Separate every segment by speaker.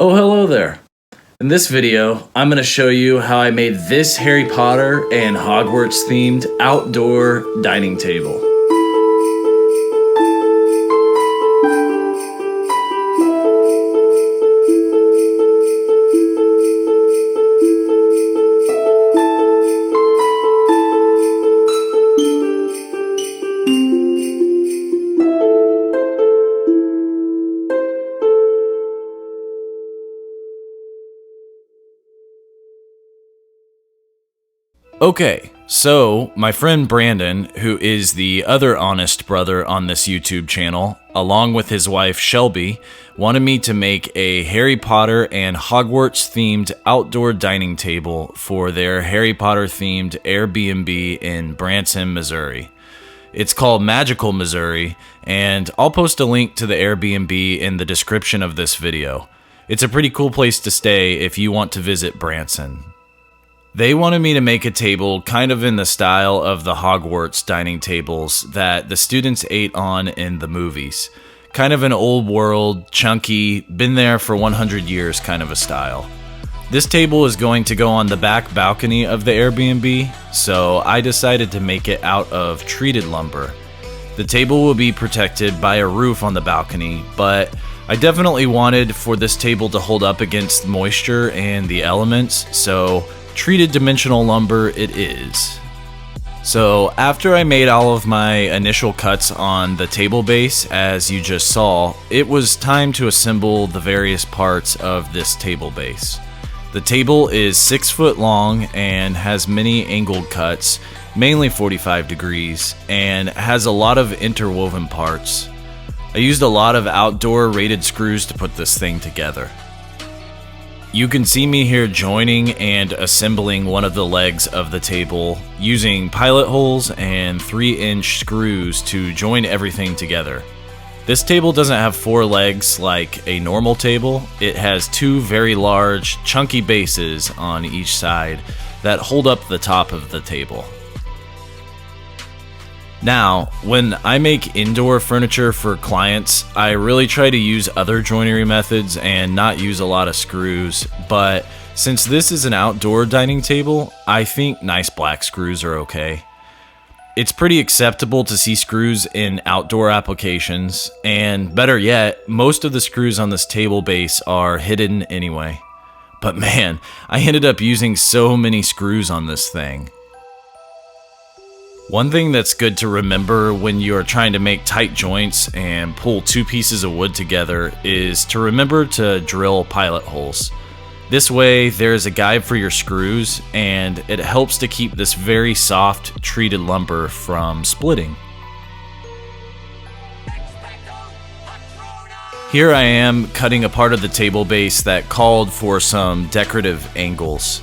Speaker 1: Oh, hello there. In this video, I'm going to show you how I made this Harry Potter and Hogwarts themed outdoor dining table. Okay, so my friend Brandon, who is the other honest brother on this YouTube channel, along with his wife Shelby, wanted me to make a Harry Potter and Hogwarts themed outdoor dining table for their Harry Potter themed Airbnb in Branson, Missouri. It's called Magical Missouri, and I'll post a link to the Airbnb in the description of this video. It's a pretty cool place to stay if you want to visit Branson. They wanted me to make a table kind of in the style of the Hogwarts dining tables that the students ate on in the movies. Kind of an old world, chunky, been there for 100 years kind of a style. This table is going to go on the back balcony of the Airbnb, so I decided to make it out of treated lumber. The table will be protected by a roof on the balcony, but I definitely wanted for this table to hold up against moisture and the elements, so treated dimensional lumber it is. So after I made all of my initial cuts on the table base, as you just saw, it was time to assemble the various parts of this table base. The table is 6 foot long and has many angled cuts, mainly 45 degrees, and has a lot of interwoven parts. I used a lot of outdoor rated screws to put this thing together. You can see me here joining and assembling one of the legs of the table using pilot holes and 3-inch screws to join everything together. This table doesn't have 4 legs like a normal table. It has 2 very large, chunky bases on each side that hold up the top of the table. Now, when I make indoor furniture for clients, I really try to use other joinery methods and not use a lot of screws, but since this is an outdoor dining table, I think nice black screws are okay. It's pretty acceptable to see screws in outdoor applications, and better yet, most of the screws on this table base are hidden anyway. But man, I ended up using so many screws on this thing. One thing that's good to remember when you're trying to make tight joints and pull 2 pieces of wood together is to remember to drill pilot holes. This way there's a guide for your screws and it helps to keep this very soft treated lumber from splitting. Here I am cutting a part of the table base that called for some decorative angles.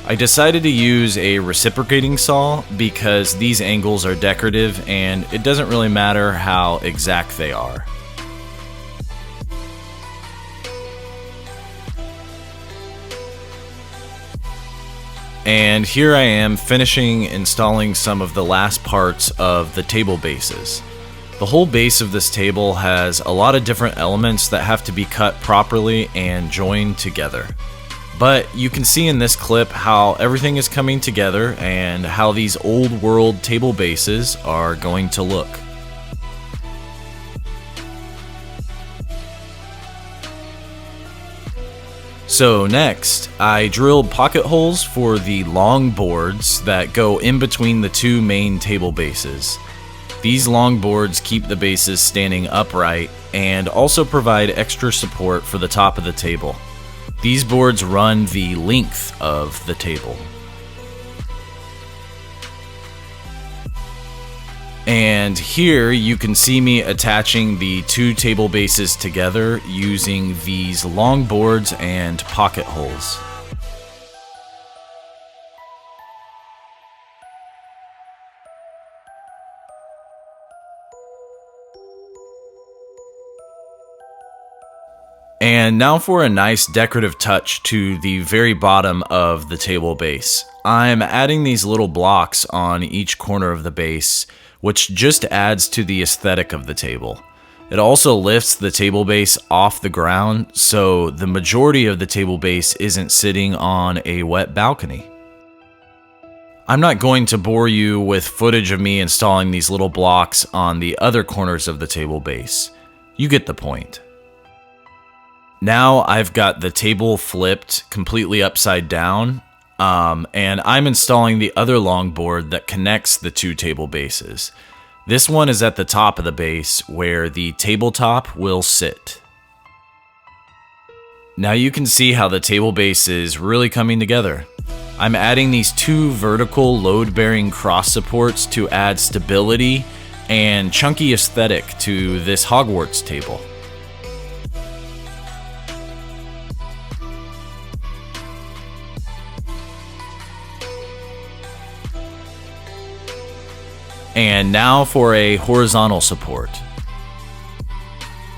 Speaker 1: I decided to use a reciprocating saw because these angles are decorative and it doesn't really matter how exact they are. And here I am finishing installing some of the last parts of the table bases. The whole base of this table has a lot of different elements that have to be cut properly and joined together. But you can see in this clip how everything is coming together and how these old world table bases are going to look. So next, I drilled pocket holes for the long boards that go in between the 2 main table bases. These long boards keep the bases standing upright and also provide extra support for the top of the table. These boards run the length of the table. And here you can see me attaching the 2 table bases together using these long boards and pocket holes. And now for a nice decorative touch to the very bottom of the table base. I'm adding these little blocks on each corner of the base, which just adds to the aesthetic of the table. It also lifts the table base off the ground, so the majority of the table base isn't sitting on a wet balcony. I'm not going to bore you with footage of me installing these little blocks on the other corners of the table base. You get the point. Now I've got the table flipped completely upside down, and I'm installing the other longboard that connects the two table bases. This one is at the top of the base where the tabletop will sit. Now you can see how the table base is really coming together. I'm adding these two vertical load-bearing cross supports to add stability and chunky aesthetic to this Hogwarts table. And now for a horizontal support.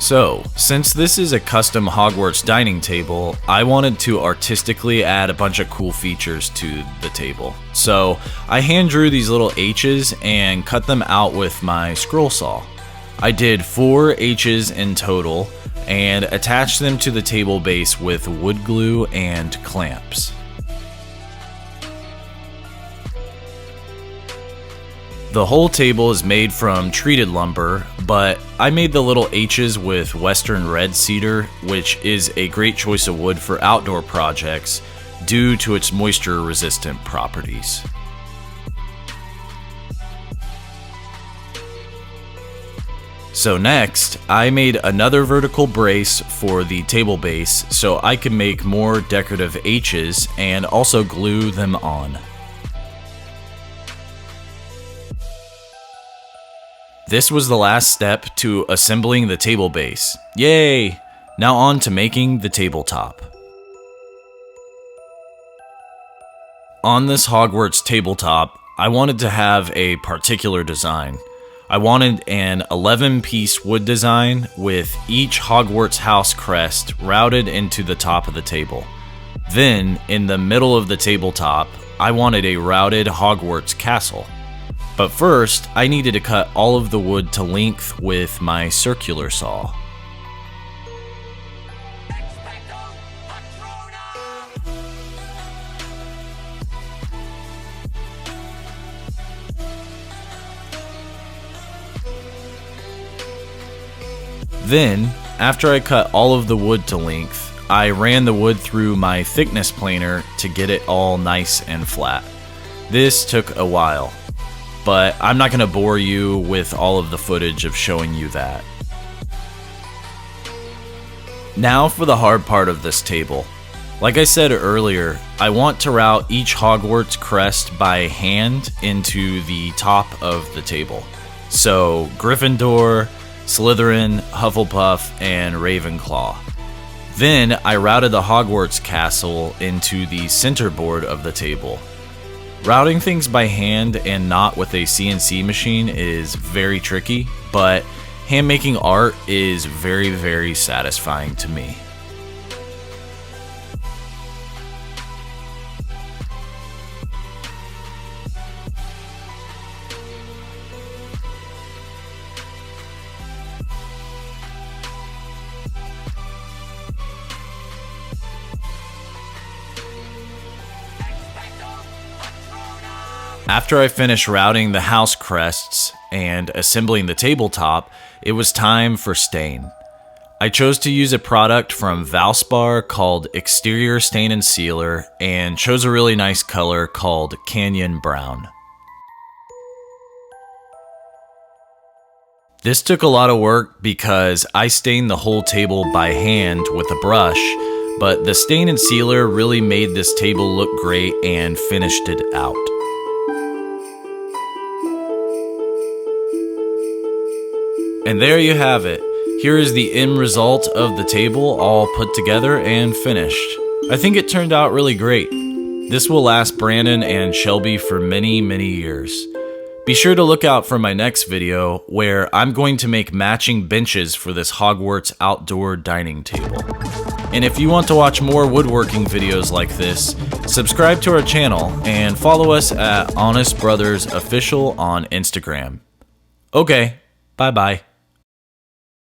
Speaker 1: So, since this is a custom Hogwarts dining table, I wanted to artistically add a bunch of cool features to the table. So, I hand drew these little H's and cut them out with my scroll saw. I did 4 H's in total and attached them to the table base with wood glue and clamps. The whole table is made from treated lumber, but I made the little H's with Western red cedar, which is a great choice of wood for outdoor projects due to its moisture resistant properties. So next, I made another vertical brace for the table base so I could make more decorative H's and also glue them on. This was the last step to assembling the table base. Yay! Now on to making the tabletop. On this Hogwarts tabletop, I wanted to have a particular design. I wanted an 11-piece wood design with each Hogwarts house crest routed into the top of the table. Then, in the middle of the tabletop, I wanted a routed Hogwarts castle. But first, I needed to cut all of the wood to length with my circular saw. Then, after I cut all of the wood to length, I ran the wood through my thickness planer to get it all nice and flat. This took a while, but I'm not going to bore you with all of the footage of showing you that. Now for the hard part of this table. Like I said earlier, I want to route each Hogwarts crest by hand into the top of the table. So Gryffindor, Slytherin, Hufflepuff, and Ravenclaw. Then I routed the Hogwarts castle into the center board of the table. Routing things by hand and not with a CNC machine is very tricky, but hand-making art is very, very satisfying to me. After I finished routing the house crests and assembling the tabletop, it was time for stain. I chose to use a product from Valspar called Exterior Stain and Sealer and chose a really nice color called Canyon Brown. This took a lot of work because I stained the whole table by hand with a brush, but the stain and sealer really made this table look great and finished it out. And there you have it. Here is the end result of the table all put together and finished. I think it turned out really great. This will last Brandon and Shelby for many, many years. Be sure to look out for my next video where I'm going to make matching benches for this Hogwarts outdoor dining table. And if you want to watch more woodworking videos like this, subscribe to our channel and follow us at Honest Brothers Official on Instagram. Okay, bye-bye.